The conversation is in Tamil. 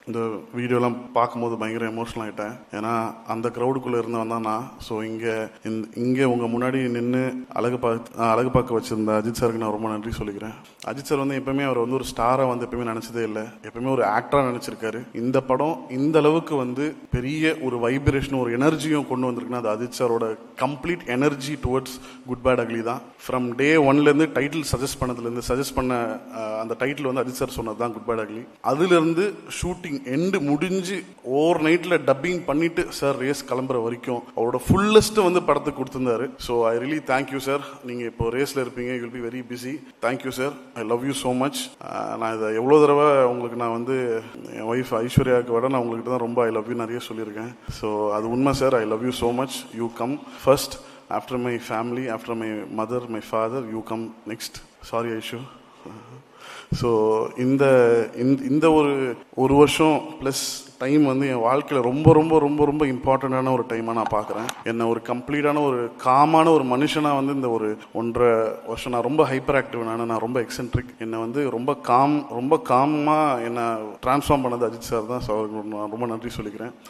இந்த வீடியோலாம் பார்க்கும்போது பயங்கர எமோஷனல் ஆகிட்டேன். ஏன்னா அந்த க்ரௌடுக்குள்ளே இருந்தவன் தான் நான். ஸோ இங்கே உங்கள் முன்னாடி நின்று அழகு பார்க்க வச்சிருந்த அஜித் சாருக்கு நான் ரொம்ப நன்றி சொல்லிக்கிறேன். அஜித் சார் எப்பவுமே அவர் ஒரு ஸ்டாரை எப்பவுமே நினச்சதே இல்லை, எப்பவுமே ஒரு ஆக்டராக நினச்சிருக்காரு. இந்த படம் இந்த அளவுக்கு பெரிய ஒரு வைப்ரேஷனும் ஒரு எனர்ஜியும் கொண்டு வந்திருக்குன்னா அது அஜித் சாரோட complete energy towards good bad ugly தான். ஃப்ரம் டே ஒன்லேருந்து டைட்டில் சஜஸ்ட் பண்ண அந்த டைட்டில் அஜித் சார் சொன்னது தான் குட் பேட் அக்லி. அதுலேருந்து ஷூட்டிங் எண்டு முடிஞ்சு ஓவர் நைட்ல டப்பிங் பண்ணிட்டு சார் ரேஸ் கிளம்புற வரைக்கும் அவரோட ஃபுல்லஸ்ட் படத்துக்கு கொடுத்திருந்தாரு. So I really thank you sir. நீங்க இப்போ ரேஸ்ல இருப்பீங்க, you will be very busy. Thank you sir, I love you so much. நான் இதை எவ்வளோ தடவை உங்களுக்கு நான் என் ஒய்ஃப் ஐஸ்வர்யாவுக்கு விட நான் உங்ககிட்ட தான் ரொம்ப ஐ லவ் யூ நிறைய சொல்லியிருக்கேன். ஸோ அது உண்மை sir. I love you so much. You come first after my family, after my mother, my father. You come next. Sorry Aishu. So இந்த ஒரு வருஷம் ப்ளஸ் டைம் என் வாழ்க்கையில் ரொம்ப ரொம்ப ரொம்ப ரொம்ப இம்பார்ட்டண்ட்டான ஒரு டைமாக நான் பார்க்குறேன். என்னை ஒரு கம்ப்ளீட்டான ஒரு காமான ஒரு மனுஷனாக இந்த ஒரு 1.5 வருஷம் நான் ரொம்ப ஹைப்பர் ஆக்டிவ், நான் ரொம்ப எக்ஸென்ட்ரிக். என்னை ரொம்ப காமாக என்னை டிரான்ஸ்ஃபார்ம் பண்ணது அஜித் சார் தான். ஸோ அவருக்கு நான் ரொம்ப நன்றி சொல்லிக்கிறேன்.